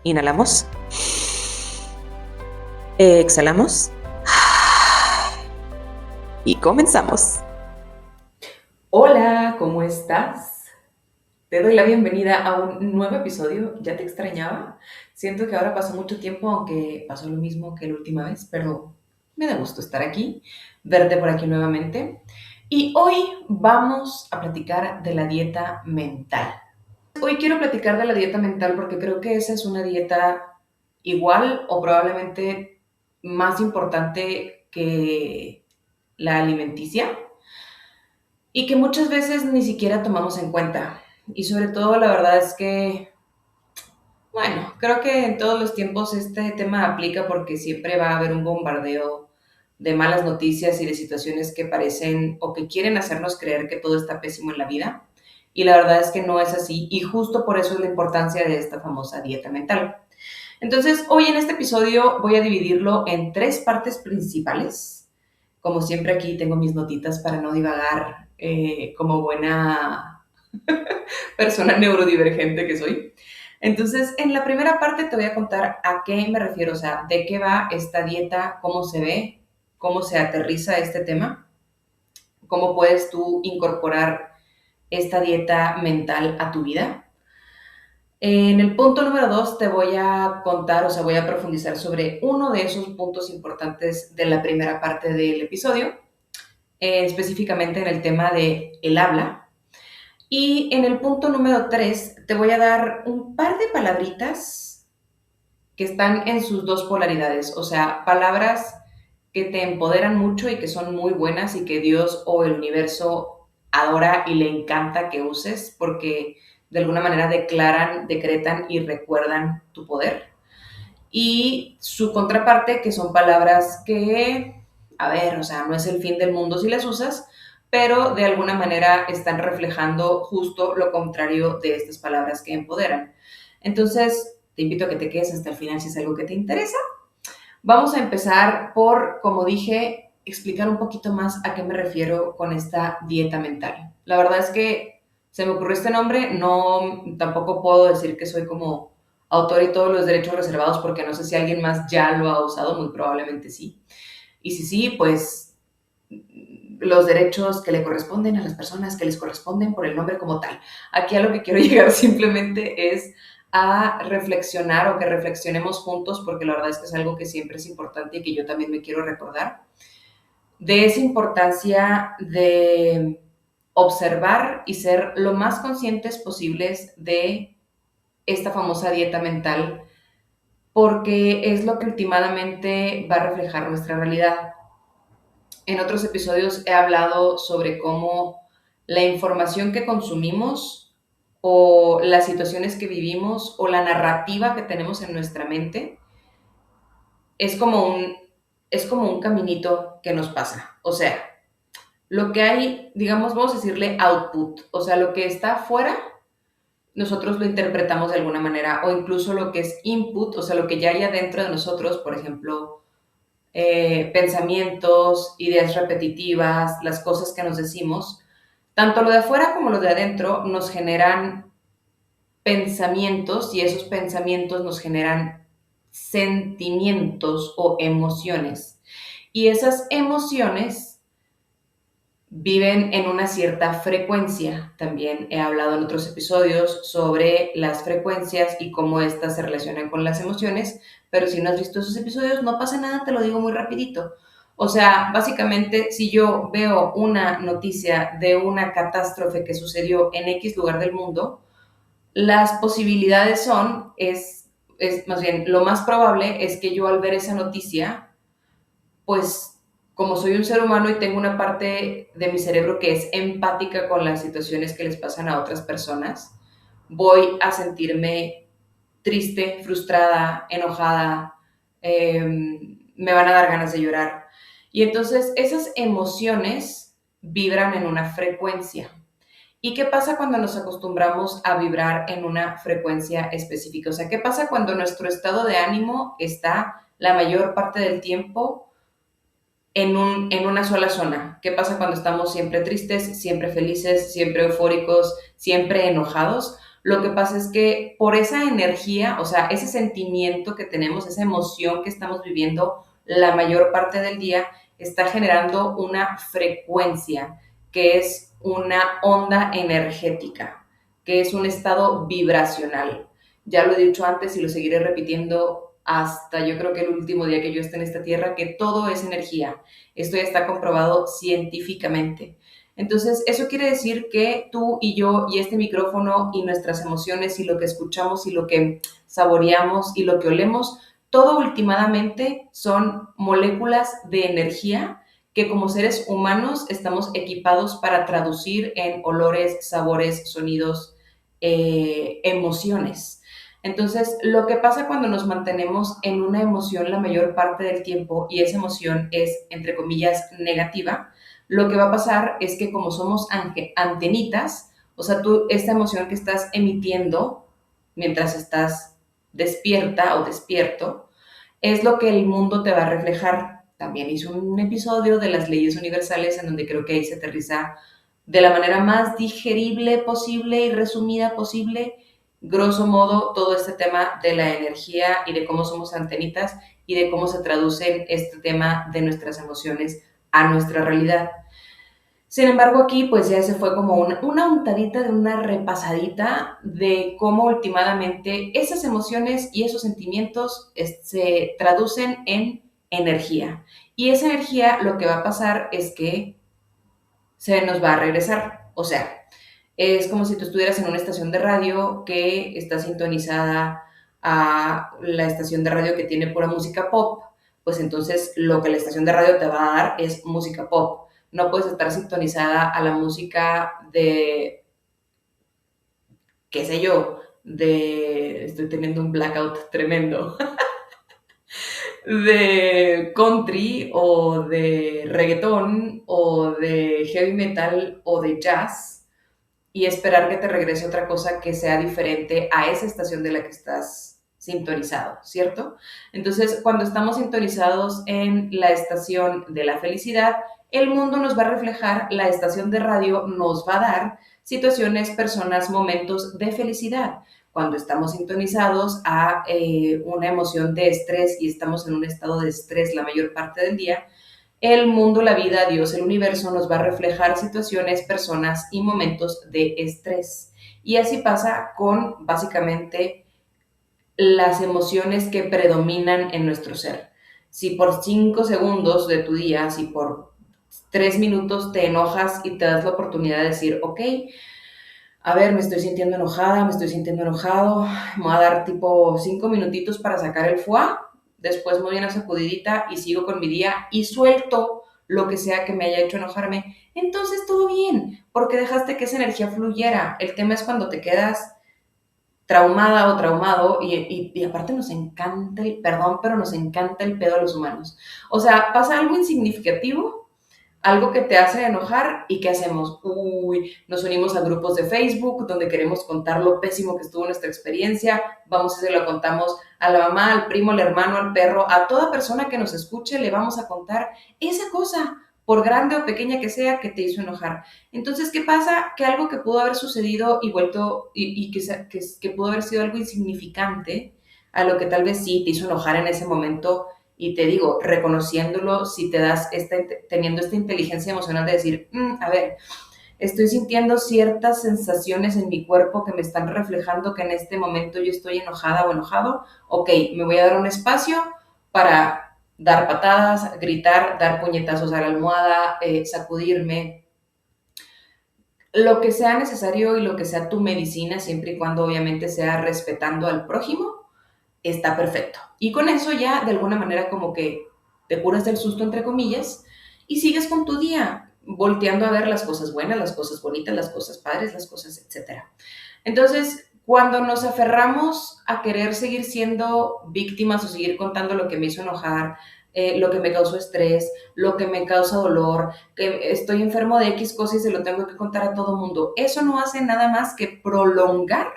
Inhalamos. Exhalamos. Y comenzamos. Hola, ¿cómo estás? Te doy la bienvenida a un nuevo episodio. Ya te extrañaba. Siento que ahora pasó mucho tiempo, aunque pasó lo mismo que la última vez, pero me da gusto estar aquí, verte por aquí nuevamente. Y hoy vamos a platicar de la dieta mental. Hoy quiero platicar de la dieta mental porque creo que esa es una dieta igual o probablemente más importante que la alimenticia y que muchas veces ni siquiera tomamos en cuenta. Y sobre todo la verdad es que, bueno, creo que en todos los tiempos este tema aplica porque siempre va a haber un bombardeo de malas noticias y de situaciones que parecen o que quieren hacernos creer que todo está pésimo en la vida. Y la verdad es que no es así y justo por eso es la importancia de esta famosa dieta mental. Entonces, hoy en este episodio voy a dividirlo en tres partes principales. Como siempre aquí tengo mis notitas para no divagar como buena persona neurodivergente que soy. Entonces, en la primera parte te voy a contar a qué me refiero, o sea, de qué va esta dieta, cómo se ve, cómo se aterriza este tema, cómo puedes tú incorporar esta dieta mental a tu vida. En el punto número dos te voy a contar, o sea, voy a profundizar sobre uno de esos puntos importantes de la primera parte del episodio, específicamente en el tema de el habla. Y en el punto número 3 te voy a dar un par de palabritas que están en sus dos polaridades, o sea, palabras que te empoderan mucho y que son muy buenas y que Dios o el universo adora y le encanta que uses porque de alguna manera declaran, decretan y recuerdan tu poder. Y su contraparte, que son palabras que, a ver, o sea, no es el fin del mundo si las usas, pero de alguna manera están reflejando justo lo contrario de estas palabras que empoderan. Entonces, te invito a que te quedes hasta el final si es algo que te interesa. Vamos a empezar por, como dije, explicar un poquito más a qué me refiero con esta dieta mental. La verdad es que se me ocurrió este nombre, no, tampoco puedo decir que soy como autor y todos los derechos reservados porque no sé si alguien más ya lo ha usado, muy probablemente sí. Y si sí, pues los derechos que le corresponden a las personas que les corresponden por el nombre como tal. Aquí a lo que quiero llegar simplemente es a reflexionar o que reflexionemos juntos, porque la verdad es que es algo que siempre es importante y que yo también me quiero recordar, de esa importancia de observar y ser lo más conscientes posibles de esta famosa dieta mental, porque es lo que últimamente va a reflejar nuestra realidad. En otros episodios he hablado sobre cómo la información que consumimos o las situaciones que vivimos o la narrativa que tenemos en nuestra mente es como un, es como un caminito que nos pasa. O sea, lo que hay, digamos, vamos a decirle output, o sea, lo que está afuera, nosotros lo interpretamos de alguna manera, o incluso lo que es input, o sea, lo que ya hay adentro de nosotros, por ejemplo, pensamientos, ideas repetitivas, las cosas que nos decimos, tanto lo de afuera como lo de adentro nos generan pensamientos y esos pensamientos nos generan sentimientos o emociones. Y esas emociones viven en una cierta frecuencia. También he hablado en otros episodios sobre las frecuencias y cómo éstas se relacionan con las emociones, pero si no has visto esos episodios, no pasa nada, te lo digo muy rapidito. O sea, básicamente, si yo veo una noticia de una catástrofe que sucedió en X lugar del mundo, las posibilidades es más bien, lo más probable es que yo al ver esa noticia pues como soy un ser humano y tengo una parte de mi cerebro que es empática con las situaciones que les pasan a otras personas, voy a sentirme triste, frustrada, enojada, me van a dar ganas de llorar. Y entonces esas emociones vibran en una frecuencia. ¿Y qué pasa cuando nos acostumbramos a vibrar en una frecuencia específica? O sea, ¿qué pasa cuando nuestro estado de ánimo está la mayor parte del tiempo en una sola zona? ¿Qué pasa cuando estamos siempre tristes, siempre felices, siempre eufóricos, siempre enojados? Lo que pasa es que por esa energía, o sea, ese sentimiento que tenemos, esa emoción que estamos viviendo la mayor parte del día, está generando una frecuencia que es una onda energética, que es un estado vibracional. Ya lo he dicho antes y lo seguiré repitiendo hasta yo creo que el último día que yo esté en esta tierra, que todo es energía. Esto ya está comprobado científicamente. Entonces, eso quiere decir que tú y yo y este micrófono y nuestras emociones y lo que escuchamos y lo que saboreamos y lo que olemos, todo últimamente son moléculas de energía que como seres humanos estamos equipados para traducir en olores, sabores, sonidos, emociones. Entonces, lo que pasa cuando nos mantenemos en una emoción la mayor parte del tiempo y esa emoción es, entre comillas, negativa, lo que va a pasar es que como somos antenitas, o sea, tú esta emoción que estás emitiendo mientras estás despierta o despierto, es lo que el mundo te va a reflejar. También hice un episodio de las leyes universales en donde creo que ahí se aterriza de la manera más digerible posible y resumida posible, grosso modo, todo este tema de la energía y de cómo somos antenitas y de cómo se traduce este tema de nuestras emociones a nuestra realidad. Sin embargo, aquí pues ya se fue como una untadita de una repasadita de cómo últimamente esas emociones y esos sentimientos se traducen en energía. Y esa energía lo que va a pasar es que se nos va a regresar. O sea, es como si tú estuvieras en una estación de radio que está sintonizada a la estación de radio que tiene pura música pop, pues entonces lo que la estación de radio te va a dar es música pop. No puedes estar sintonizada a la música de, qué sé yo, estoy teniendo un blackout tremendo, de country o de reggaetón o de heavy metal o de jazz y esperar que te regrese otra cosa que sea diferente a esa estación de la que estás sintonizado, ¿cierto? Entonces, cuando estamos sintonizados en la estación de la felicidad, el mundo nos va a reflejar, la estación de radio nos va a dar situaciones, personas, momentos de felicidad. Cuando estamos sintonizados a una emoción de estrés y estamos en un estado de estrés la mayor parte del día, el mundo, la vida, Dios, el universo nos va a reflejar situaciones, personas y momentos de estrés. Y así pasa con básicamente las emociones que predominan en nuestro ser. Si por 5 segundos de tu día, si por 3 minutos te enojas y te das la oportunidad de decir, ok, a ver, me estoy sintiendo enojada, me estoy sintiendo enojado, me voy a dar tipo 5 minutitos para sacar el foie, después me doy una sacudidita y sigo con mi día y suelto lo que sea que me haya hecho enojarme, entonces todo bien, porque dejaste que esa energía fluyera. El tema es cuando te quedas traumada o traumado y aparte nos encanta el, perdón, pero nos encanta el pedo a los humanos. O sea, pasa algo insignificativo, algo que te hace enojar y ¿qué hacemos? Uy, nos unimos a grupos de Facebook donde queremos contar lo pésimo que estuvo nuestra experiencia, vamos y se lo contamos a la mamá, al primo, al hermano, al perro, a toda persona que nos escuche le vamos a contar esa cosa, por grande o pequeña que sea, que te hizo enojar. Entonces, ¿qué pasa? Que algo que pudo haber sucedido y vuelto, y que pudo haber sido algo insignificante, a lo que tal vez sí te hizo enojar en ese momento, y te digo, reconociéndolo, si te das teniendo esta inteligencia emocional de decir, a ver, estoy sintiendo ciertas sensaciones en mi cuerpo que me están reflejando que en este momento yo estoy enojada o enojado, ok, me voy a dar un espacio para dar patadas, gritar, dar puñetazos a la almohada, sacudirme, lo que sea necesario y lo que sea tu medicina, siempre y cuando obviamente sea respetando al prójimo, está perfecto. Y con eso ya de alguna manera como que te curas del susto entre comillas y sigues con tu día, volteando a ver las cosas buenas, las cosas bonitas, las cosas padres, las cosas, etcétera. Entonces, cuando nos aferramos a querer seguir siendo víctimas o seguir contando lo que me hizo enojar, lo que me causó estrés, lo que me causa dolor, que estoy enfermo de X cosas y se lo tengo que contar a todo mundo, eso no hace nada más que prolongar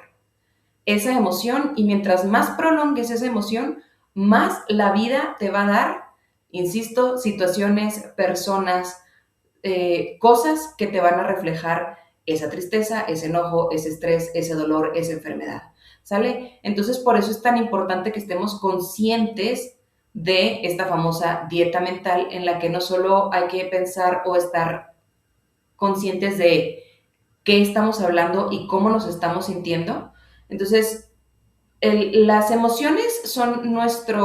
esa emoción y mientras más prolongues esa emoción, más la vida te va a dar, insisto, situaciones, personas, cosas que te van a reflejar esa tristeza, ese enojo, ese estrés, ese dolor, esa enfermedad. ¿Sale? Entonces, por eso es tan importante que estemos conscientes de esta famosa dieta mental en la que no solo hay que pensar o estar conscientes de qué estamos hablando y cómo nos estamos sintiendo. Entonces, las emociones son nuestra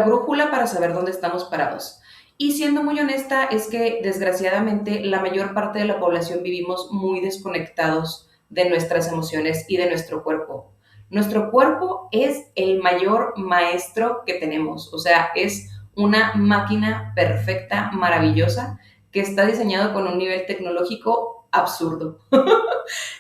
brújula para saber dónde estamos parados. Y siendo muy honesta, es que desgraciadamente la mayor parte de la población vivimos muy desconectados de nuestras emociones y de nuestro cuerpo. Nuestro cuerpo es el mayor maestro que tenemos, o sea, es una máquina perfecta, maravillosa, que está diseñado con un nivel tecnológico absurdo.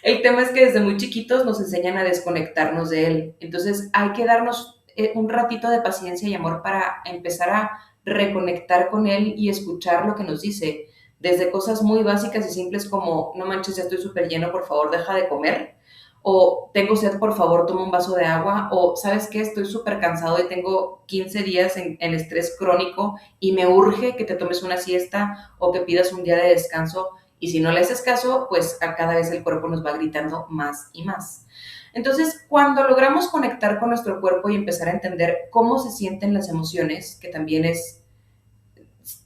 El tema es que desde muy chiquitos nos enseñan a desconectarnos de él. Entonces hay que darnos un ratito de paciencia y amor para empezar a reconectar con él y escuchar lo que nos dice. Desde cosas muy básicas y simples como, no manches, ya estoy súper lleno, por favor, deja de comer. O tengo sed, por favor, toma un vaso de agua. O, ¿sabes qué? Estoy súper cansado y tengo 15 días en estrés crónico y me urge que te tomes una siesta o que pidas un día de descanso. Y si no le haces caso, pues a cada vez el cuerpo nos va gritando más y más. Entonces, cuando logramos conectar con nuestro cuerpo y empezar a entender cómo se sienten las emociones, que también es,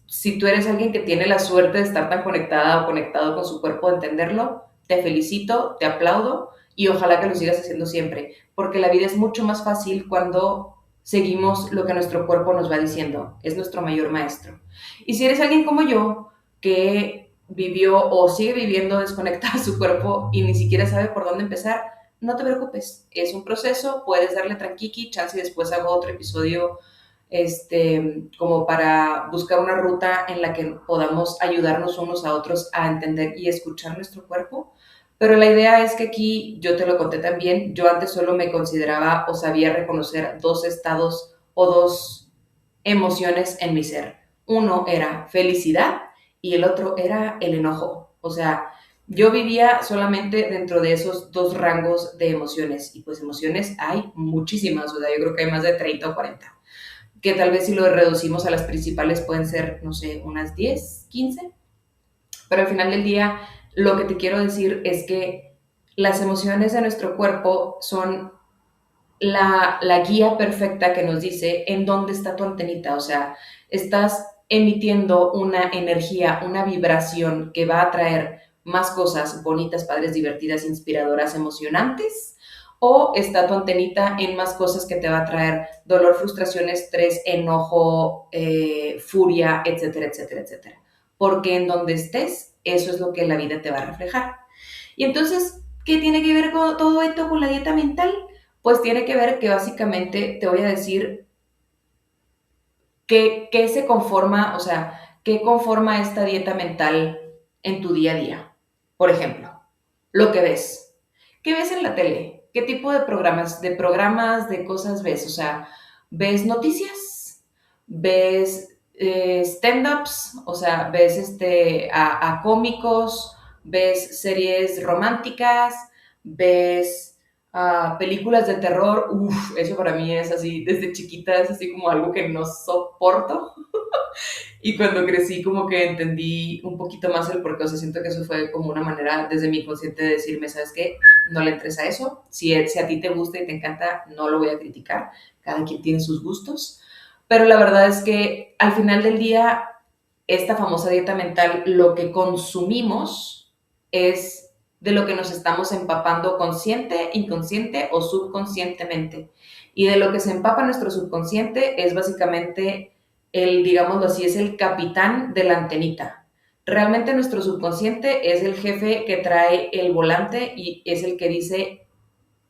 si tú eres alguien que tiene la suerte de estar tan conectada o conectado con su cuerpo, de entenderlo, te felicito, te aplaudo y ojalá que lo sigas haciendo siempre, porque la vida es mucho más fácil cuando seguimos lo que nuestro cuerpo nos va diciendo, es nuestro mayor maestro. Y si eres alguien como yo, que vivió o sigue viviendo desconectado de su cuerpo y ni siquiera sabe por dónde empezar, no te preocupes, es un proceso, puedes darle tranquiqui, chance y después hago otro episodio como para buscar una ruta en la que podamos ayudarnos unos a otros a entender y escuchar nuestro cuerpo. Pero la idea es que aquí, yo te lo conté también, yo antes solo me consideraba o sabía reconocer dos estados o dos emociones en mi ser. Uno era felicidad y el otro era el enojo. O sea, yo vivía solamente dentro de esos dos rangos de emociones. Y pues emociones hay muchísimas, o sea, yo creo que hay más de 30 o 40 que tal vez si lo reducimos a las principales pueden ser, no sé, unas 10, 15, pero al final del día lo que te quiero decir es que las emociones de nuestro cuerpo son la guía perfecta que nos dice en dónde está tu antenita, o sea, estás emitiendo una energía, una vibración que va a traer más cosas bonitas, padres, divertidas, inspiradoras, emocionantes, o está tu antenita en más cosas que te va a traer dolor, frustración, estrés, enojo, furia, etcétera, etcétera, etcétera. Porque en donde estés, eso es lo que la vida te va a reflejar. Y entonces, ¿qué tiene que ver con todo esto con la dieta mental? Pues tiene que ver que básicamente te voy a decir qué se conforma, o sea, qué conforma esta dieta mental en tu día a día. Por ejemplo, lo que ves. ¿Qué ves en la tele? ¿Qué tipo de cosas ves? O sea, ¿ves noticias? ¿Ves stand-ups? O sea, ¿ves a cómicos? ¿Ves series románticas? ¿Ves películas de terror? Uf, eso para mí es así, desde chiquita es así como algo que no soporto. Y cuando crecí como que entendí un poquito más el porqué, o sea, siento que eso fue como una manera desde mi consciente de decirme, ¿sabes qué? No le entres a eso, si a ti te gusta y te encanta, no lo voy a criticar, cada quien tiene sus gustos, pero la verdad es que al final del día, esta famosa dieta mental, lo que consumimos es de lo que nos estamos empapando consciente, inconsciente o subconscientemente. Y de lo que se empapa nuestro subconsciente es básicamente digámoslo así, es el capitán de la antenita. Realmente nuestro subconsciente es el jefe que trae el volante y es el que dice,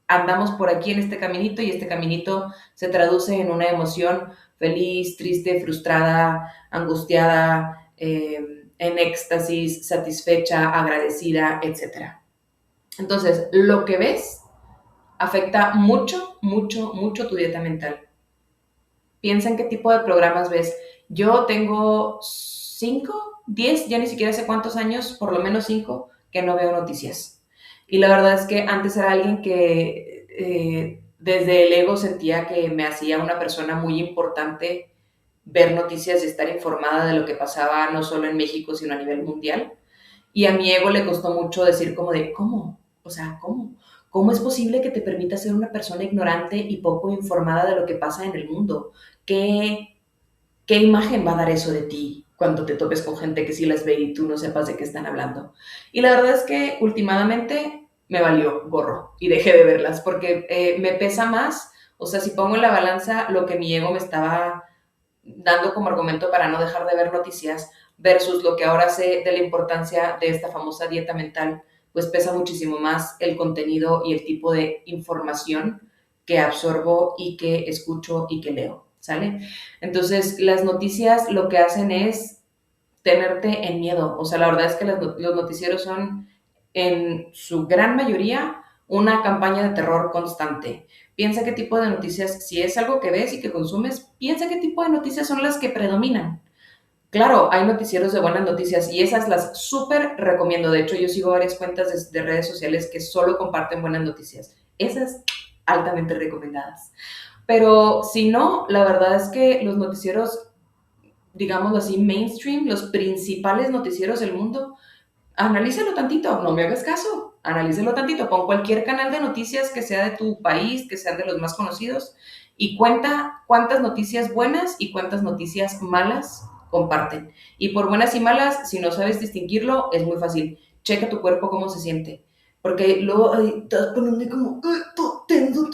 andamos por aquí en este caminito y este caminito se traduce en una emoción feliz, triste, frustrada, angustiada, en éxtasis, satisfecha, agradecida, etc. Entonces, lo que ves afecta mucho, mucho, mucho tu dieta mental. Piensa en qué tipo de programas ves. Yo tengo 5, 10, ya ni siquiera sé cuántos años, por lo menos 5, que no veo noticias. Y la verdad es que antes era alguien que desde el ego sentía que me hacía una persona muy importante ver noticias y estar informada de lo que pasaba no solo en México, sino a nivel mundial. Y a mi ego le costó mucho decir como de, ¿cómo? O sea, ¿cómo? ¿Cómo es posible que te permita ser una persona ignorante y poco informada de lo que pasa en el mundo? ¿Qué, qué imagen va a dar eso de ti cuando te topes con gente que sí las ve y tú no sepas de qué están hablando? Y la verdad es que últimamente me valió gorro y dejé de verlas porque me pesa más, o sea, si pongo en la balanza lo que mi ego me estaba dando como argumento para no dejar de ver noticias versus lo que ahora sé de la importancia de esta famosa dieta mental, pues pesa muchísimo más el contenido y el tipo de información que absorbo y que escucho y que leo, ¿sale? Entonces, las noticias lo que hacen es tenerte en miedo. O sea, la verdad es que los noticieros son en su gran mayoría una campaña de terror constante. Piensa qué tipo de noticias, si es algo que ves y que consumes, piensa qué tipo de noticias son las que predominan. Claro, hay noticieros de buenas noticias y esas las súper recomiendo. De hecho, yo sigo varias cuentas de redes sociales que solo comparten buenas noticias. Esas altamente recomendadas. Pero si no, la verdad es que los noticieros, digámoslo así, mainstream, los principales noticieros del mundo, analízalo tantito, no me hagas caso, analízalo tantito, pon cualquier canal de noticias que sea de tu país, que sean de los más conocidos, y cuenta cuántas noticias buenas y cuántas noticias malas comparten. Y por buenas y malas, si no sabes distinguirlo, es muy fácil. Checa tu cuerpo cómo se siente. Porque luego te vas poniendo como todo tenso,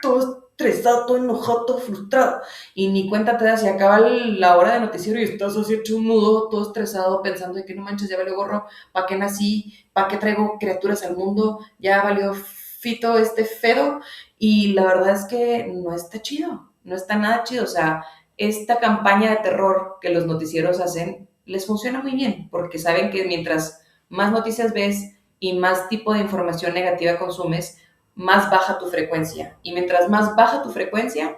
todo estresado, todo enojado, todo frustrado. Y ni cuenta te das, y acaba la hora de noticiero y estás así hecho un nudo, todo estresado, pensando de que no manches, ya vale gorro, ¿para qué nací? ¿Para qué traigo criaturas al mundo? Ya valió fito este fedo. Y la verdad es que no está chido, no está nada chido. O sea, esta campaña de terror que los noticieros hacen les funciona muy bien, porque saben que mientras más noticias ves y más tipo de información negativa consumes, más baja tu frecuencia. Y mientras más baja tu frecuencia,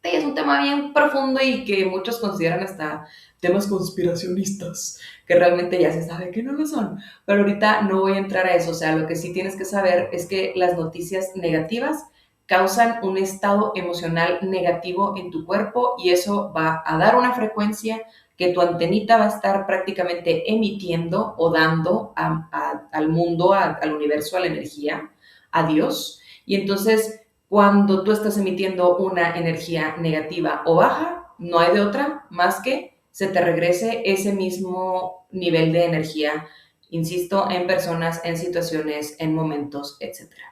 es un tema bien profundo y que muchos consideran hasta temas conspiracionistas, que realmente ya se sabe que no lo son. Pero ahorita no voy a entrar a eso. O sea, lo que sí tienes que saber es que las noticias negativas causan un estado emocional negativo en tu cuerpo y eso va a dar una frecuencia que tu antenita va a estar prácticamente emitiendo o dando al mundo, al universo, a la energía, a Dios. Y entonces cuando tú estás emitiendo una energía negativa o baja, no hay de otra más que se te regrese ese mismo nivel de energía, insisto, en personas, en situaciones, en momentos, etcétera.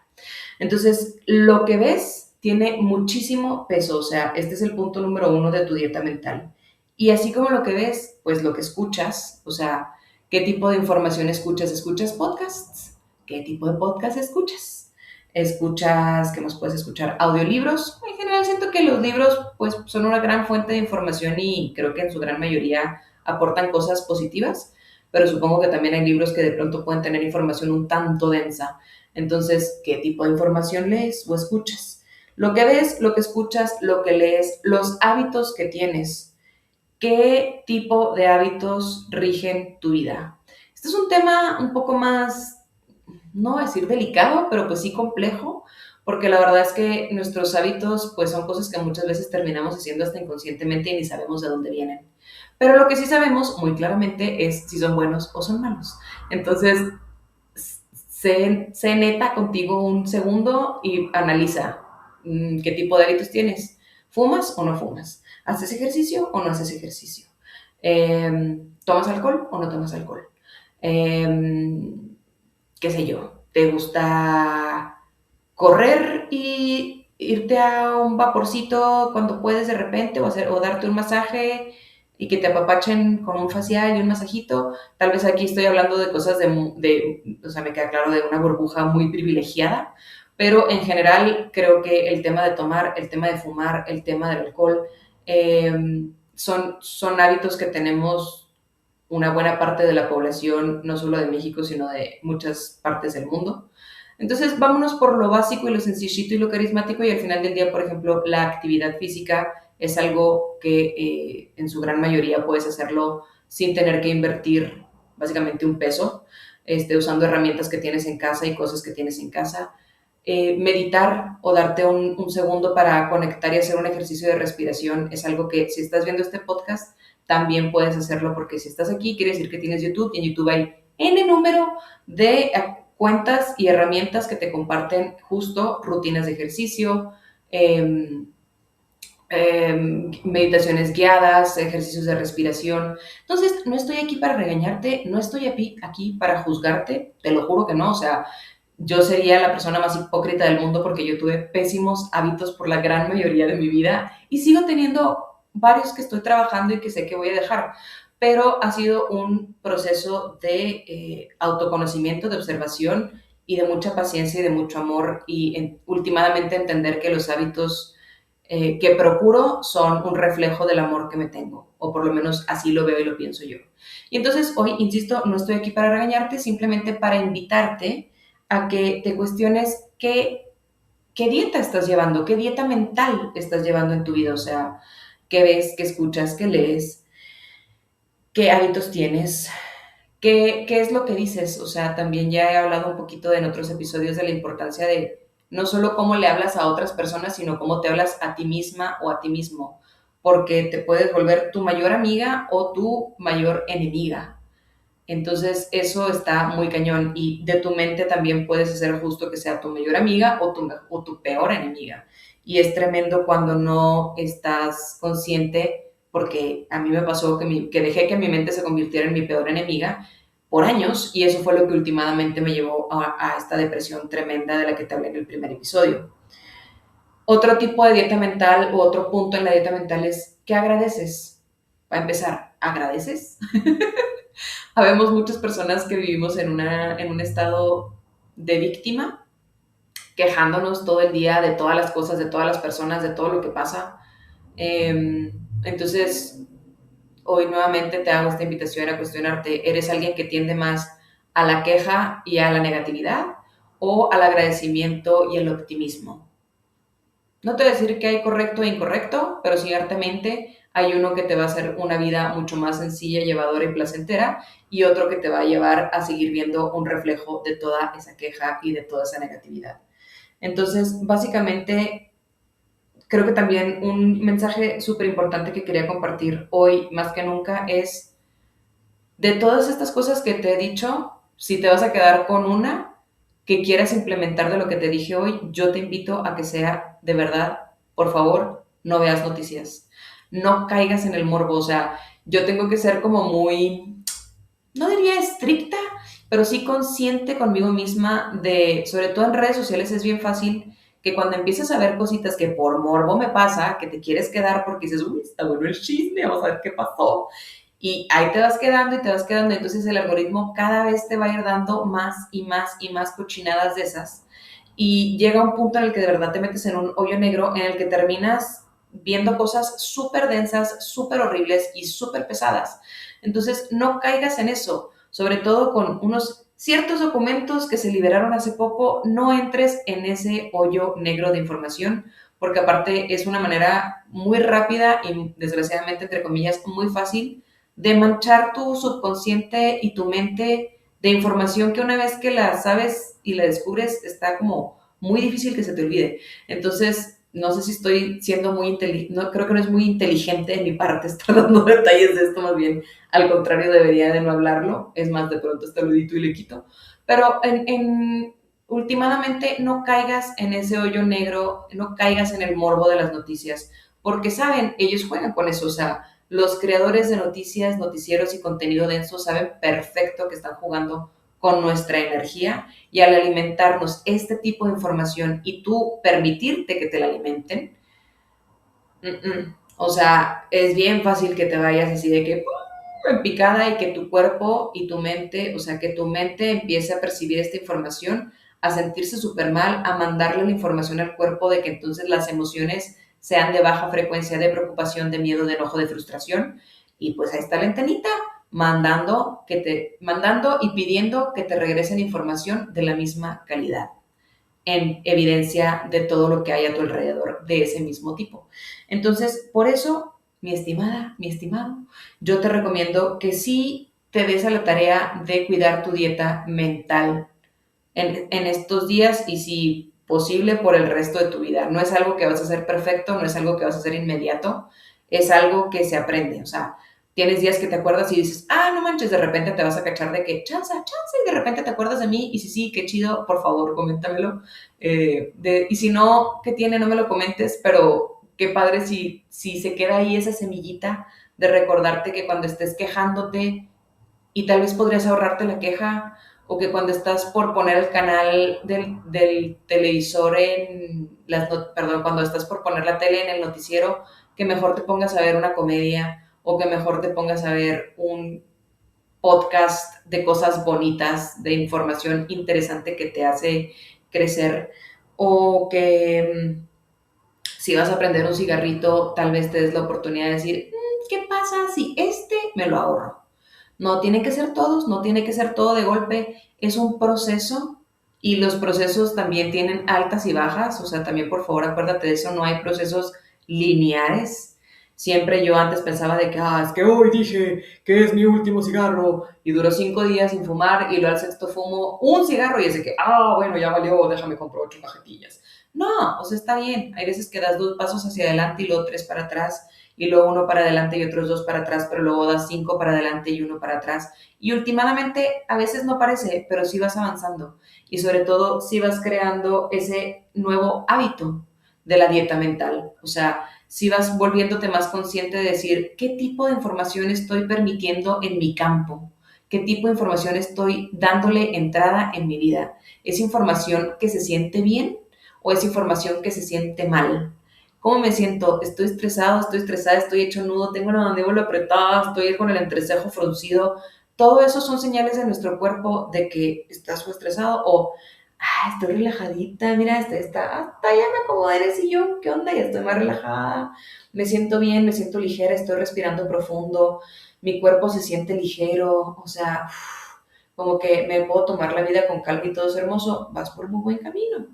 Entonces, lo que ves tiene muchísimo peso, o sea, este es el punto número uno de tu dieta mental. Y así como lo que ves, pues lo que escuchas, o sea, ¿qué tipo de información escuchas? ¿Escuchas podcasts? ¿Qué tipo de podcast escuchas? ¿Escuchas, qué más puedes escuchar? ¿Audiolibros? En general siento que los libros pues son una gran fuente de información y creo que en su gran mayoría aportan cosas positivas, pero supongo que también hay libros que de pronto pueden tener información un tanto densa. Entonces, ¿qué tipo de información lees o escuchas? Lo que ves, lo que escuchas, lo que lees, los hábitos que tienes. ¿Qué tipo de hábitos rigen tu vida? Este es un tema un poco más, no voy a decir delicado, pero pues sí complejo, porque la verdad es que nuestros hábitos pues son cosas que muchas veces terminamos haciendo hasta inconscientemente y ni sabemos de dónde vienen. Pero lo que sí sabemos muy claramente es si son buenos o son malos. Entonces, sé neta contigo un segundo y analiza qué tipo de hábitos tienes. ¿Fumas o no fumas? ¿Haces ejercicio o no haces ejercicio? ¿Tomas alcohol o no tomas alcohol? ¿Qué sé yo? ¿Te gusta correr y irte a un vaporcito cuando puedes de repente o darte un masaje y que te apapachen con un facial y un masajito? Tal vez aquí estoy hablando de cosas o sea, me queda claro, de una burbuja muy privilegiada, pero en general creo que el tema de tomar, el tema de fumar, el tema del alcohol, son hábitos que tenemos una buena parte de la población, no solo de México, sino de muchas partes del mundo. Entonces, vámonos por lo básico y lo sencillito y lo carismático y al final del día, por ejemplo, la actividad física es algo que en su gran mayoría puedes hacerlo sin tener que invertir básicamente un peso, usando herramientas que tienes en casa y cosas que tienes en casa. Meditar o darte un segundo para conectar y hacer un ejercicio de respiración es algo que si estás viendo este podcast también puedes hacerlo porque si estás aquí quiere decir que tienes YouTube y en YouTube hay N número de cuentas y herramientas que te comparten justo rutinas de ejercicio, eh, meditaciones guiadas, ejercicios de respiración. Entonces, no estoy aquí para regañarte, no estoy aquí para juzgarte, te lo juro que no, o sea, yo sería la persona más hipócrita del mundo porque yo tuve pésimos hábitos por la gran mayoría de mi vida y sigo teniendo varios que estoy trabajando y que sé que voy a dejar, pero ha sido un proceso de autoconocimiento, de observación y de mucha paciencia y de mucho amor y últimamente entender que los hábitos que procuro son un reflejo del amor que me tengo, o por lo menos así lo veo y lo pienso yo. Y entonces hoy, insisto, no estoy aquí para regañarte, simplemente para invitarte a que te cuestiones qué dieta estás llevando, qué dieta mental estás llevando en tu vida, o sea, qué ves, qué escuchas, qué lees, qué hábitos tienes, qué es lo que dices, o sea, también ya he hablado un poquito en otros episodios de la importancia de no solo cómo le hablas a otras personas, sino cómo te hablas a ti misma o a ti mismo, porque te puedes volver tu mayor amiga o tu mayor enemiga. Entonces, eso está muy cañón y de tu mente también puedes hacer justo que sea tu mayor amiga o tu peor enemiga. Y es tremendo cuando no estás consciente, porque a mí me pasó que dejé que mi mente se convirtiera en mi peor enemiga por años y eso fue lo que últimamente me llevó a esta depresión tremenda de la que te hablé en el primer episodio. Otro tipo de dieta mental o otro punto en la dieta mental es ¿qué agradeces? Para empezar, ¿agradeces? Habemos muchas personas que vivimos en un estado de víctima, quejándonos todo el día de todas las cosas, de todas las personas, de todo lo que pasa. Entonces, hoy nuevamente te hago esta invitación a cuestionarte, ¿eres alguien que tiende más a la queja y a la negatividad o al agradecimiento y el optimismo? No te voy a decir que hay correcto e incorrecto, pero ciertamente hay uno que te va a hacer una vida mucho más sencilla, llevadora y placentera, y otro que te va a llevar a seguir viendo un reflejo de toda esa queja y de toda esa negatividad. Entonces, básicamente, creo que también un mensaje súper importante que quería compartir hoy más que nunca es, de todas estas cosas que te he dicho, si te vas a quedar con una que quieras implementar de lo que te dije hoy, yo te invito a que sea de verdad, por favor, no veas noticias. No caigas en el morbo. O sea, yo tengo que ser como muy, no diría estricta, pero sí consciente conmigo misma de, sobre todo en redes sociales es bien fácil que cuando empieces a ver cositas que por morbo me pasa, que te quieres quedar porque dices, uy, está bueno el chisme, vamos a ver qué pasó. Y ahí te vas quedando y te vas quedando. Entonces el algoritmo cada vez te va a ir dando más y más y más cochinadas de esas. Y llega un punto en el que de verdad te metes en un hoyo negro en el que terminas viendo cosas súper densas, súper horribles y súper pesadas. Entonces no caigas en eso, sobre todo con unos ciertos documentos que se liberaron hace poco, no entres en ese hoyo negro de información, porque aparte es una manera muy rápida y desgraciadamente, entre comillas, muy fácil de manchar tu subconsciente y tu mente de información que una vez que la sabes y la descubres está como muy difícil que se te olvide. Entonces, no sé si estoy siendo muy inteligente, no, creo que no es muy inteligente de mi parte estar dando detalles de esto, más bien al contrario debería de no hablarlo, es más, de pronto hasta lo edito y le quito, pero últimamente no caigas en ese hoyo negro, no caigas en el morbo de las noticias, porque saben, ellos juegan con eso, o sea, los creadores de noticias, noticieros y contenido denso saben perfecto que están jugando con nuestra energía y al alimentarnos este tipo de información y tú permitirte que te la alimenten, o sea, es bien fácil que te vayas así de que en picada y que tu cuerpo y tu mente, o sea, que tu mente empiece a percibir esta información, a sentirse súper mal, a mandarle la información al cuerpo de que entonces las emociones sean de baja frecuencia de preocupación, de miedo, de enojo, de frustración. Y pues ahí está la antenita mandando y pidiendo que te regresen información de la misma calidad en evidencia de todo lo que hay a tu alrededor de ese mismo tipo. Entonces, por eso, mi estimada, mi estimado, yo te recomiendo que sí te des a la tarea de cuidar tu dieta mental en estos días y si posible por el resto de tu vida. No es algo que vas a hacer perfecto, no es algo que vas a hacer inmediato, es algo que se aprende. O sea, Tienes días que te acuerdas y dices, no manches, de repente te vas a cachar de que, chance, y de repente te acuerdas de mí, y si sí, qué chido, por favor, coméntamelo. Y si no, ¿qué tiene? No me lo comentes, pero qué padre si se queda ahí esa semillita de recordarte que cuando estés quejándote, y tal vez podrías ahorrarte la queja, o que cuando estás por poner el canal del televisor perdón, cuando estás por poner la tele en el noticiero, que mejor te pongas a ver una comedia o que mejor te pongas a ver un podcast de cosas bonitas, de información interesante que te hace crecer, o que si vas a prender un cigarrito, tal vez te des la oportunidad de decir, ¿qué pasa si me lo ahorro? No tiene que ser todos, no tiene que ser todo de golpe, es un proceso y los procesos también tienen altas y bajas, o sea, también por favor acuérdate de eso, no hay procesos lineares. Siempre yo antes pensaba de que, es que hoy dije que es mi último cigarro y duró 5 días sin fumar y luego al sexto fumo un cigarro y es de que, bueno, ya valió, déjame comprar 8 cajetillas. No, o sea, está bien, hay veces que das 2 pasos hacia adelante y luego 3 para atrás y luego 1 para adelante y otros 2 para atrás, pero luego das 5 para adelante y 1 para atrás. Y últimamente a veces no parece, pero sí vas avanzando. Y sobre todo sí vas creando ese nuevo hábito de la dieta mental. O sea, sí vas volviéndote más consciente de decir qué tipo de información estoy permitiendo en mi campo, qué tipo de información estoy dándole entrada en mi vida. ¿Es información que se siente bien o es información que se siente mal? ¿Cómo me siento? Estoy estresado, estoy estresada, estoy hecho nudo, tengo la mandíbula apretada, estoy con el entrecejo fruncido. Todo eso son señales de nuestro cuerpo de que estás estresado o, estoy relajadita, mira, hasta ya me acomodé en el sillón, ¿qué onda? Ya estoy más relajada, me siento bien, me siento ligera, estoy respirando profundo, mi cuerpo se siente ligero, o sea, como que me puedo tomar la vida con calma y todo es hermoso, vas por muy buen camino.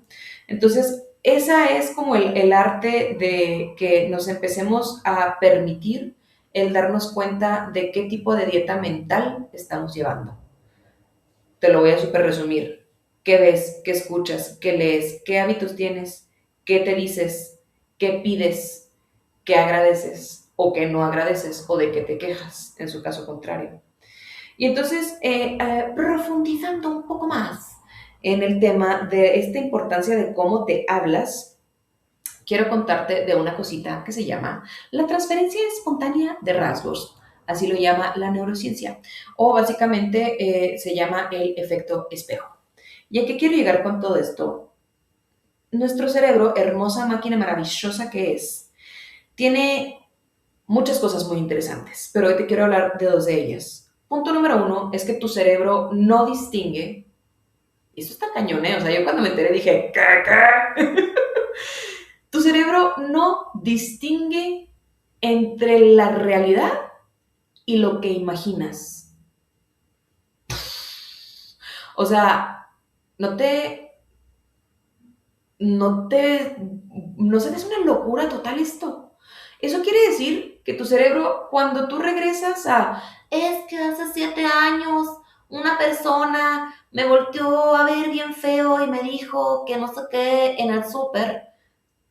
Entonces, esa es como el arte de que nos empecemos a permitir el darnos cuenta de qué tipo de dieta mental estamos llevando. Te lo voy a súper resumir. ¿Qué ves? ¿Qué escuchas? ¿Qué lees? ¿Qué hábitos tienes? ¿Qué te dices? ¿Qué pides? ¿Qué agradeces? ¿O qué no agradeces? ¿O de qué te quejas? En su caso contrario. Y entonces, profundizando un poco más en el tema de esta importancia de cómo te hablas, quiero contarte de una cosita que se llama la transferencia espontánea de rasgos. Así lo llama la neurociencia. O básicamente se llama el efecto espejo. ¿Y a qué quiero llegar con todo esto? Nuestro cerebro, hermosa máquina maravillosa que es, tiene muchas cosas muy interesantes, pero hoy te quiero hablar de 2 de ellas. Punto número 1 es que tu cerebro no distingue, y esto está cañón, o sea, yo cuando me enteré dije, ¿qué? Tu cerebro no distingue entre la realidad y lo que imaginas. O sea, no te, no te, no se te hace una locura total esto. Eso quiere decir que tu cerebro, cuando tú regresas es que hace 7 años una persona me volteó a ver bien feo y me dijo que no sé qué en el súper,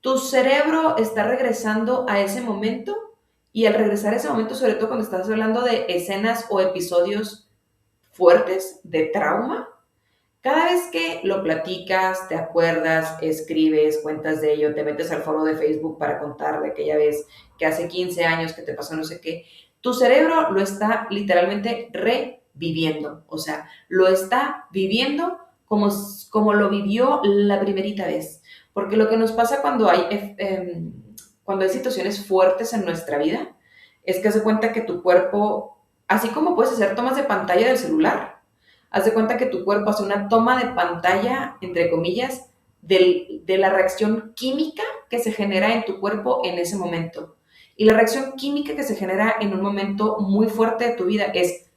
tu cerebro está regresando a ese momento y al regresar a ese momento, sobre todo cuando estás hablando de escenas o episodios fuertes de trauma, cada vez que lo platicas, te acuerdas, escribes, cuentas de ello, te metes al foro de Facebook para contar de aquella vez que hace 15 años que te pasó no sé qué, tu cerebro lo está literalmente reviviendo, o sea, lo está viviendo como lo vivió la primerita vez. Porque lo que nos pasa cuando hay situaciones fuertes en nuestra vida es que hace cuenta que tu cuerpo, así como puedes hacer tomas de pantalla del celular, haz de cuenta que tu cuerpo hace una toma de pantalla, entre comillas, de la reacción química que se genera en tu cuerpo en ese momento. Y la reacción química que se genera en un momento muy fuerte de tu vida es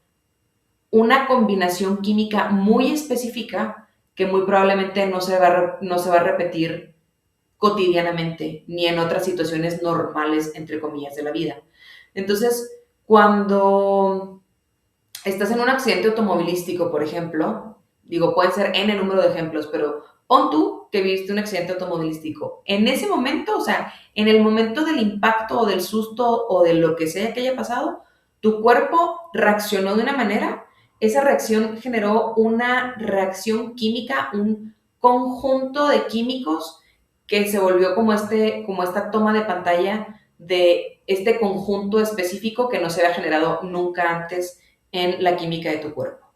una combinación química muy específica que muy probablemente no se va a repetir cotidianamente ni en otras situaciones normales, entre comillas, de la vida. Entonces, cuando estás en un accidente automovilístico, por ejemplo, digo, pueden ser N número de ejemplos, pero pon tú que viviste un accidente automovilístico. En ese momento, o sea, en el momento del impacto o del susto o de lo que sea que haya pasado, Tu cuerpo reaccionó de una manera, esa reacción generó una reacción química, un conjunto de químicos que se volvió como esta toma de pantalla de este conjunto específico que no se había generado nunca antes en la química de tu cuerpo.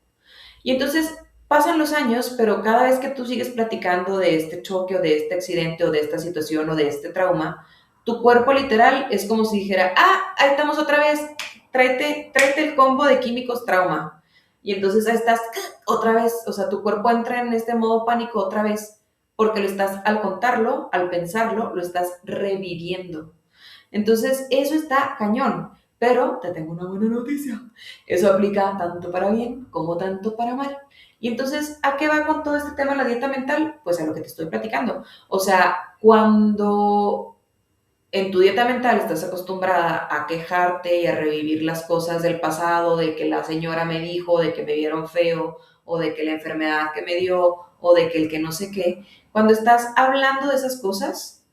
Y entonces pasan los años, pero cada vez que tú sigues platicando de este choque o de este accidente o de esta situación o de este trauma, tu cuerpo literal es como si dijera, ahí estamos otra vez, tráete el combo de químicos trauma. Y entonces ahí estás otra vez, o sea, tu cuerpo entra en este modo pánico otra vez, porque lo estás, al contarlo, al pensarlo, lo estás reviviendo. Entonces, eso está cañón. Pero te tengo una buena noticia. Eso aplica tanto para bien como tanto para mal. Y entonces, ¿a qué va con todo este tema de la dieta mental? Pues a lo que te estoy platicando. O sea, cuando en tu dieta mental estás acostumbrada a quejarte y a revivir las cosas del pasado, de que la señora me dijo, de que me vieron feo, o de que la enfermedad que me dio, o de que el que no sé qué, cuando estás hablando de esas cosas,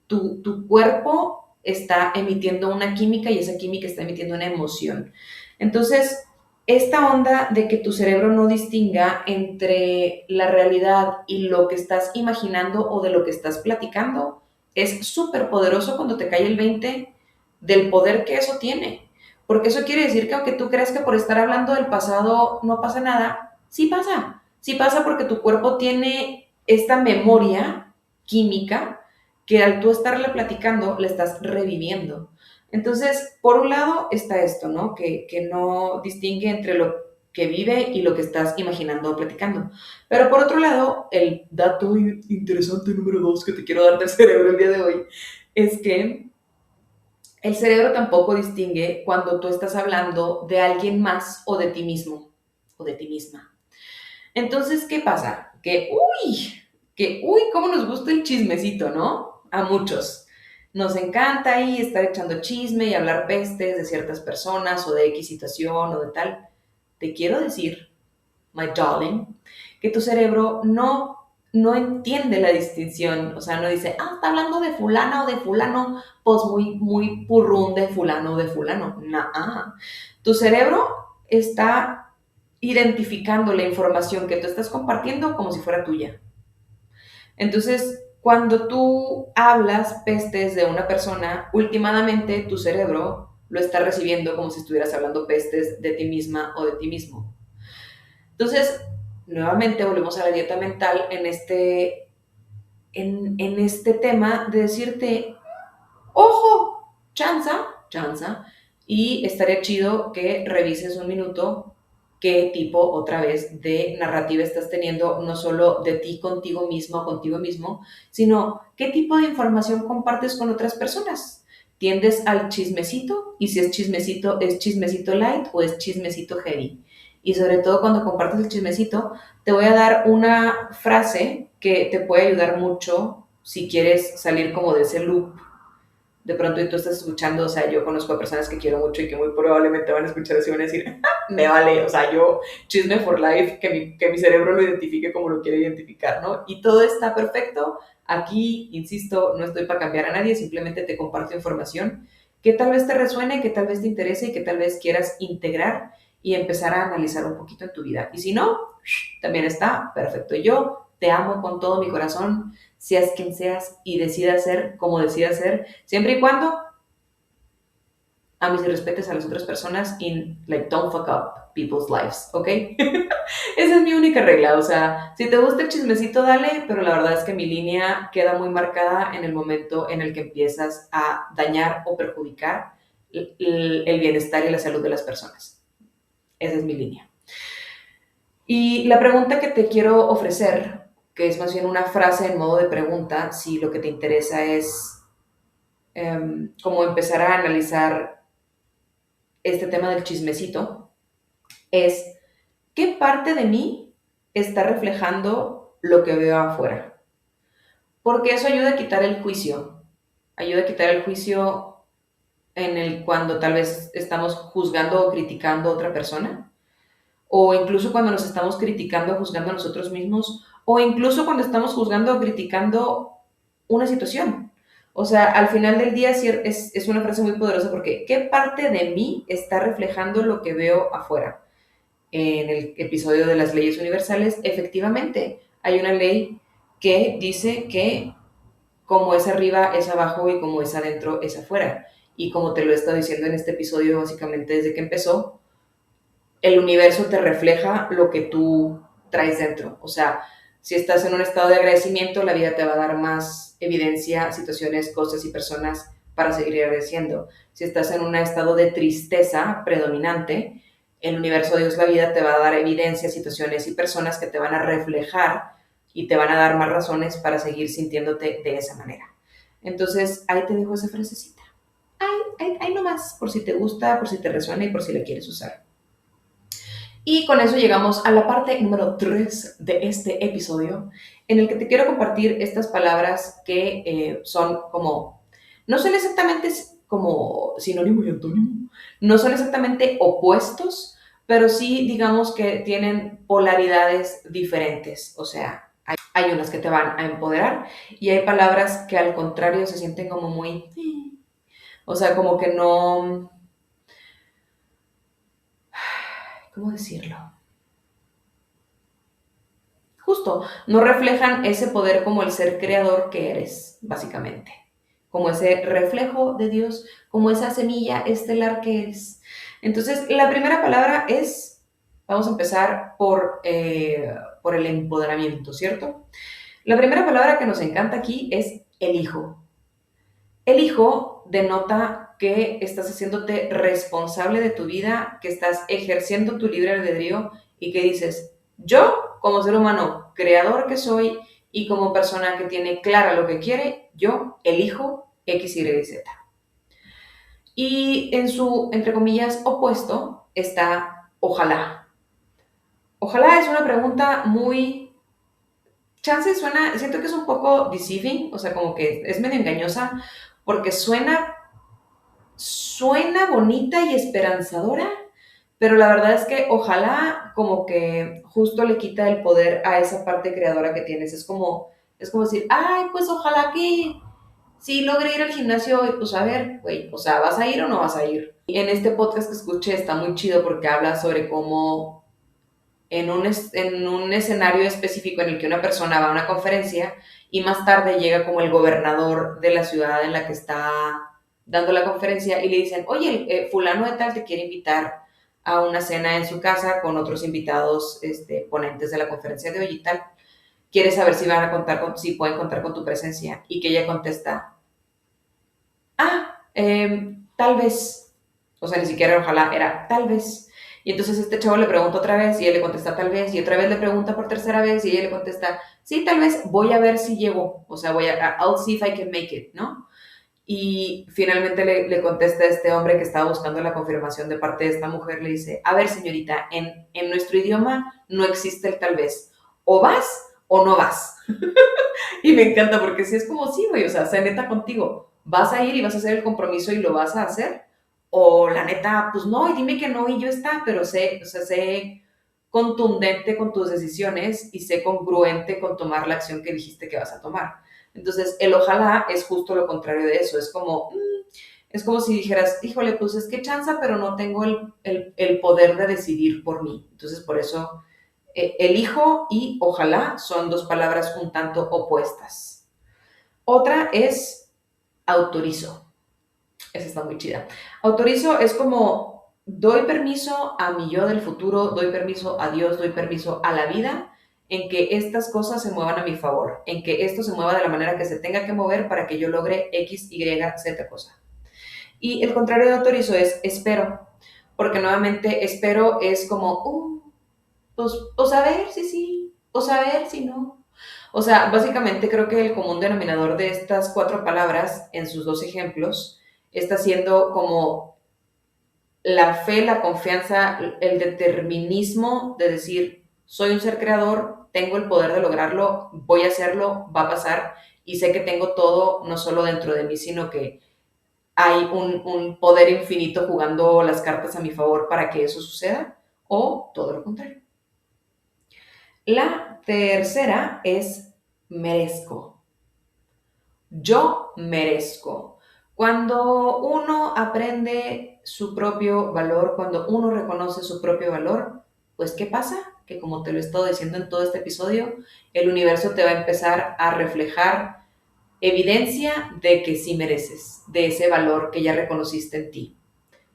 tu cuerpo está emitiendo una química y esa química está emitiendo una emoción. Entonces, esta onda de que tu cerebro no distinga entre la realidad y lo que estás imaginando o de lo que estás platicando es súper poderoso cuando te cae el 20 del poder que eso tiene. Porque eso quiere decir que aunque tú creas que por estar hablando del pasado no pasa nada, sí pasa. Sí pasa porque tu cuerpo tiene esta memoria química que al tú estarle platicando, le estás reviviendo. Entonces, por un lado está esto, ¿no? Que no distingue entre lo que vive y lo que estás imaginando o platicando. Pero por otro lado, el dato interesante número 2 que te quiero dar del cerebro el día de hoy es que el cerebro tampoco distingue cuando tú estás hablando de alguien más o de ti mismo o de ti misma. Entonces, ¿qué pasa? Cómo nos gusta el chismecito, ¿no? A muchos. Nos encanta ahí estar echando chisme y hablar pestes de ciertas personas o de X situación o de tal. Te quiero decir, my darling, que tu cerebro no entiende la distinción. O sea, no dice, está hablando de fulana o de fulano, pues muy purrún de fulano o de fulano. Nah. Tu cerebro está identificando la información que tú estás compartiendo como si fuera tuya. Entonces, cuando tú hablas pestes de una persona, últimamente tu cerebro lo está recibiendo como si estuvieras hablando pestes de ti misma o de ti mismo. Entonces, nuevamente volvemos a la dieta mental en este tema de decirte, ojo, chanza, y estaría chido que revises un minuto qué tipo otra vez de narrativa estás teniendo, no solo de ti contigo mismo o contigo mismo, sino qué tipo de información compartes con otras personas. ¿Tiendes al chismecito? Y si es chismecito light o es chismecito heavy. Y sobre todo cuando compartes el chismecito, te voy a dar una frase que te puede ayudar mucho si quieres salir como de ese loop de pronto y tú estás escuchando, o sea, yo conozco a personas que quiero mucho y que muy probablemente van a escuchar eso y van a decir, me vale, o sea, yo, chisme for life, que mi cerebro lo identifique como lo quiere identificar, ¿no? Y todo está perfecto. Aquí, insisto, no estoy para cambiar a nadie, simplemente te comparto información que tal vez te resuene, que tal vez te interese y que tal vez quieras integrar y empezar a analizar un poquito en tu vida. Y si no, también está perfecto. Yo te amo con todo mi corazón, seas quien seas y decidas ser como decidas ser, siempre y cuando ames y respetes a las otras personas y like don't fuck up people's lives, ¿ok? Esa es mi única regla, o sea, si te gusta el chismecito, dale, pero la verdad es que mi línea queda muy marcada en el momento en el que empiezas a dañar o perjudicar el bienestar y la salud de las personas. Esa es mi línea. Y la pregunta que te quiero ofrecer, que es más bien una frase en modo de pregunta, si lo que te interesa es como empezar a analizar este tema del chismecito, es ¿qué parte de mí está reflejando lo que veo afuera? Porque eso ayuda a quitar el juicio, ayuda a quitar el juicio en el cuando tal vez estamos juzgando o criticando a otra persona, o incluso cuando nos estamos criticando o juzgando a nosotros mismos, o incluso cuando estamos juzgando o criticando una situación. O sea, al final del día sí es una frase muy poderosa porque ¿qué parte de mí está reflejando lo que veo afuera? En el episodio de las leyes universales, efectivamente, hay una ley que dice que como es arriba es abajo y como es adentro es afuera. Y como te lo he estado diciendo en este episodio, básicamente desde que empezó, el universo te refleja lo que tú traes dentro. O sea, si estás en un estado de agradecimiento, la vida te va a dar más evidencia, situaciones, cosas y personas para seguir agradeciendo. Si estás en un estado de tristeza predominante, el universo, Dios, la vida te va a dar evidencia, situaciones y personas que te van a reflejar y te van a dar más razones para seguir sintiéndote de esa manera. Entonces, ahí te dejo esa frasecita. Ahí nomás, por si te gusta, por si te resuena y por si la quieres usar. Y con eso llegamos a la parte número 3 de este episodio, en el que te quiero compartir estas palabras que son como, no son exactamente como sinónimo y antónimo, no son exactamente opuestos, pero sí digamos que tienen polaridades diferentes. O sea, hay unas que te van a empoderar y hay palabras que al contrario se sienten como muy, o sea, como que no, ¿cómo decirlo? Justo, no reflejan ese poder como el ser creador que eres, básicamente. Como ese reflejo de Dios, como esa semilla estelar que eres. Entonces, la primera palabra es, vamos a empezar por el empoderamiento, ¿cierto? La primera palabra que nos encanta aquí es elijo. Elijo denota que estás haciéndote responsable de tu vida, que estás ejerciendo tu libre albedrío y que dices, yo como ser humano creador que soy y como persona que tiene clara lo que quiere, yo elijo X, Y, Z. Y en su, entre comillas, opuesto está ojalá. Ojalá es una pregunta muy... Chance suena, siento que es un poco deceiving, o sea, como que es medio engañosa, porque suena bonita y esperanzadora, pero la verdad es que ojalá como que justo le quita el poder a esa parte creadora que tienes. Es como decir, ay, pues ojalá que sí logre ir al gimnasio y pues a ver, güey, o sea, ¿vas a ir o no vas a ir? Y en este podcast que escuché está muy chido porque habla sobre cómo en un escenario específico en el que una persona va a una conferencia y más tarde llega como el gobernador de la ciudad en la que está dando la conferencia y le dicen, oye, fulano de tal te quiere invitar a una cena en su casa con otros invitados, ponentes de la conferencia de hoy y tal. Quiere saber si van a contar con, si pueden contar con tu presencia. Y que ella contesta, tal vez. O sea, ni siquiera ojalá, era tal vez. Y entonces este chavo le pregunta otra vez y él le contesta tal vez, y otra vez le pregunta por tercera vez y ella le contesta, sí, tal vez voy a ver si llego, o sea, I'll see if I can make it, ¿no? Y finalmente le contesta este hombre que estaba buscando la confirmación de parte de esta mujer, le dice, a ver señorita, en nuestro idioma no existe el tal vez, o vas o no vas. Y me encanta porque si es como, sí, güey, o sea, sé neta contigo, vas a ir y vas a hacer el compromiso y lo vas a hacer, o la neta, pues no, y dime que no y yo está, pero sé, o sea, sé contundente con tus decisiones y sé congruente con tomar la acción que dijiste que vas a tomar. Entonces, el ojalá es justo lo contrario de eso, es como si dijeras, híjole, pues es que chanza, pero no tengo el poder de decidir por mí. Entonces, por eso elijo y ojalá son dos palabras un tanto opuestas. Otra es autorizo. Esa está muy chida. Autorizo es como doy permiso a mi yo del futuro, doy permiso a Dios, doy permiso a la vida en que estas cosas se muevan a mi favor, en que esto se mueva de la manera que se tenga que mover para que yo logre X, Y, Z cosa. Y el contrario de autorizo es espero, porque nuevamente espero es como, pues, o saber si sí, o saber si no. O sea, básicamente creo que el común denominador de estas cuatro palabras, en sus dos ejemplos, está siendo como la fe, la confianza, el determinismo de decir, soy un ser creador, tengo el poder de lograrlo, voy a hacerlo, va a pasar, y sé que tengo todo, no solo dentro de mí, sino que hay un poder infinito jugando las cartas a mi favor para que eso suceda, o todo lo contrario. La tercera es merezco. Yo merezco. Cuando uno aprende su propio valor, cuando uno reconoce su propio valor, pues ¿qué pasa? Que como te lo he estado diciendo en todo este episodio, el universo te va a empezar a reflejar evidencia de que sí mereces, de ese valor que ya reconociste en ti.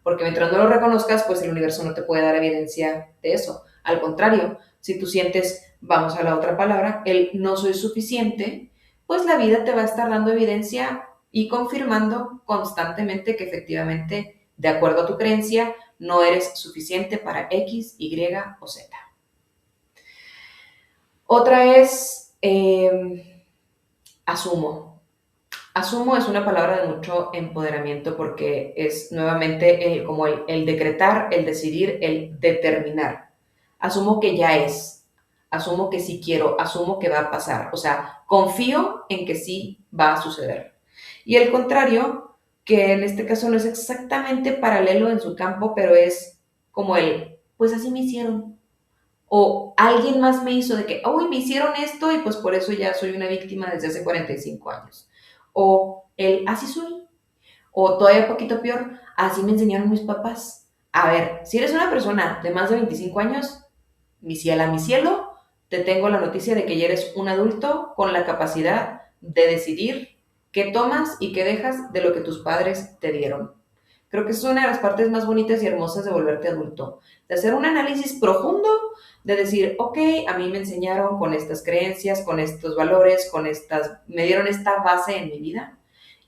Porque mientras no lo reconozcas, pues el universo no te puede dar evidencia de eso. Al contrario, si tú sientes, vamos a la otra palabra, el no soy suficiente, pues la vida te va a estar dando evidencia y confirmando constantemente que efectivamente, de acuerdo a tu creencia, no eres suficiente para X, Y o Z. Otra es asumo. Asumo es una palabra de mucho empoderamiento porque es nuevamente como el decretar, el decidir, el determinar. Asumo que ya es, asumo que sí quiero, asumo que va a pasar. O sea, confío en que sí va a suceder. Y el contrario, que en este caso no es exactamente paralelo en su campo, pero es como el, pues así me hicieron. O alguien más me hizo de que, uy, me hicieron esto y pues por eso ya soy una víctima desde hace 45 años. O el, así soy. O todavía un poquito peor, así me enseñaron mis papás. A ver, si eres una persona de más de 25 años, mi cielo, te tengo la noticia de que ya eres un adulto con la capacidad de decidir qué tomas y qué dejas de lo que tus padres te dieron. Creo que es una de las partes más bonitas y hermosas de volverte adulto, de hacer un análisis profundo, de decir, ok, a mí me enseñaron con estas creencias, con estos valores, me dieron esta base en mi vida.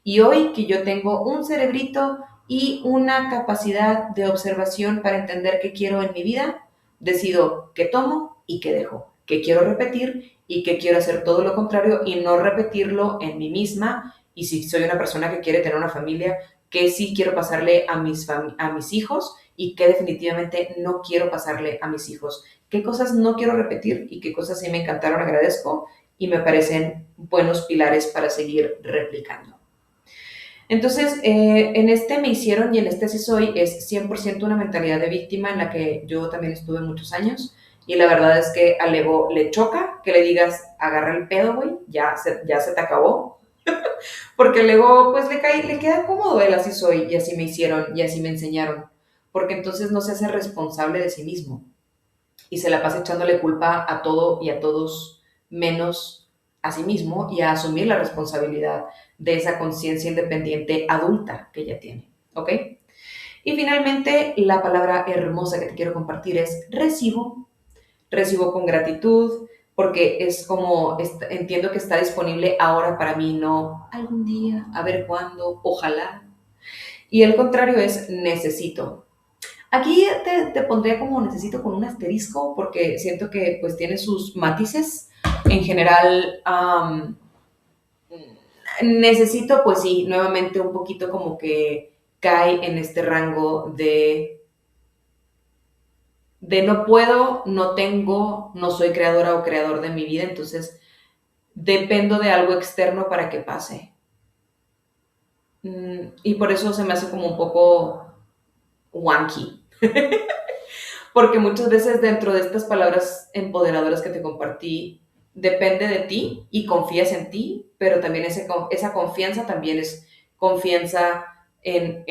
Y hoy que yo tengo un cerebrito y una capacidad de observación para entender qué quiero en mi vida, decido qué tomo y qué dejo, qué quiero repetir y qué quiero hacer todo lo contrario y no repetirlo en mí misma. Y si soy una persona que quiere tener una familia, qué sí quiero pasarle a mis hijos y qué definitivamente no quiero pasarle a mis hijos. Qué cosas no quiero repetir y qué cosas sí me encantaron, agradezco y me parecen buenos pilares para seguir replicando. Entonces, en este me hicieron y en este sí soy es 100% una mentalidad de víctima en la que yo también estuve muchos años y la verdad es que al ego le choca que le digas, agarra el pedo, güey, ya se te acabó, porque el ego pues le queda cómodo el así soy y así me hicieron y así me enseñaron, porque entonces no se hace responsable de sí mismo y se la pasa echándole culpa a todo y a todos menos a sí mismo y a asumir la responsabilidad de esa conciencia independiente adulta que ella tiene, ¿ok? Y finalmente, la palabra hermosa que te quiero compartir es recibo. Recibo con gratitud porque es como, entiendo que está disponible ahora para mí, no algún día, a ver cuándo, ojalá. Y el contrario es necesito. Aquí te pondría como necesito con un asterisco porque siento que pues tiene sus matices. En general, necesito pues sí, nuevamente un poquito como que cae en este rango de no puedo, no tengo, no soy creadora o creador de mi vida, entonces dependo de algo externo para que pase. Y por eso se me hace como un poco wonky. Porque muchas veces dentro de estas palabras empoderadoras que te compartí, depende de ti y confías en ti, pero también esa confianza también es confianza en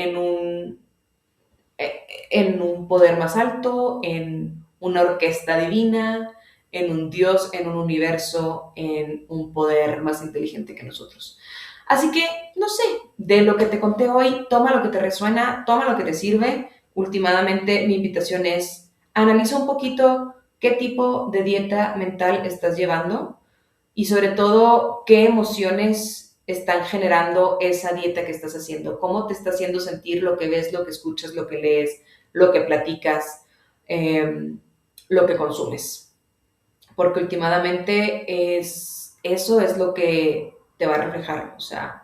en un poder más alto, en una orquesta divina, en un Dios, en un universo, en un poder más inteligente que nosotros. Así que, no sé, de lo que te conté hoy, toma lo que te resuena, toma lo que te sirve. Últimamente mi invitación es analiza un poquito qué tipo de dieta mental estás llevando y sobre todo qué emociones están generando esa dieta que estás haciendo, cómo te está haciendo sentir lo que ves, lo que escuchas, lo que lees, lo que platicas, eh, lo que consumes. Porque últimamente eso es lo que te va a reflejar. O sea,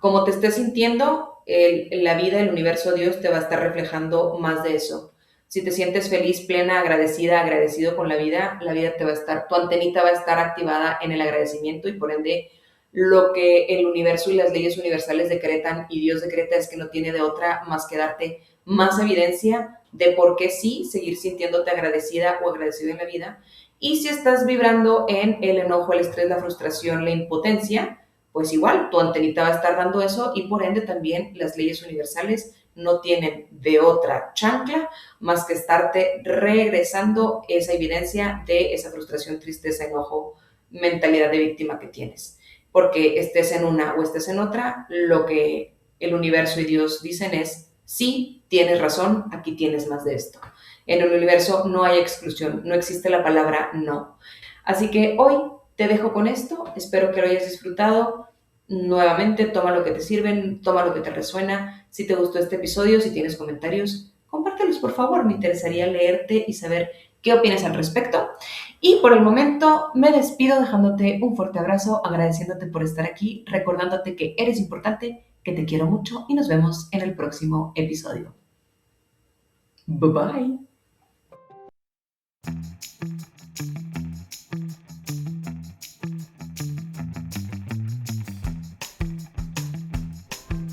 como te estés sintiendo, la vida, el universo, Dios te va a estar reflejando más de eso. Si te sientes feliz, plena, agradecida, agradecido con la vida te va a estar, tu antenita va a estar activada en el agradecimiento y por ende lo que el universo y las leyes universales decretan y Dios decreta es que no tiene de otra más que darte más evidencia de por qué sí seguir sintiéndote agradecida o agradecido en la vida. Y si estás vibrando en el enojo, el estrés, la frustración, la impotencia, pues igual tu antenita va a estar dando eso y por ende también las leyes universales no tienen de otra chancla más que estarte regresando esa evidencia de esa frustración, tristeza, enojo, mentalidad de víctima que tienes. Porque estés en una o estés en otra, lo que el universo y Dios dicen es, sí, tienes razón, aquí tienes más de esto. En el universo no hay exclusión, no existe la palabra no. Así que hoy te dejo con esto, espero que lo hayas disfrutado. Nuevamente, toma lo que te sirven, toma lo que te resuena. Si te gustó este episodio, si tienes comentarios, compártelos por favor, me interesaría leerte y saber qué opinas al respecto. Y por el momento me despido dejándote un fuerte abrazo, agradeciéndote por estar aquí, recordándote que eres importante, que te quiero mucho y nos vemos en el próximo episodio. Bye bye.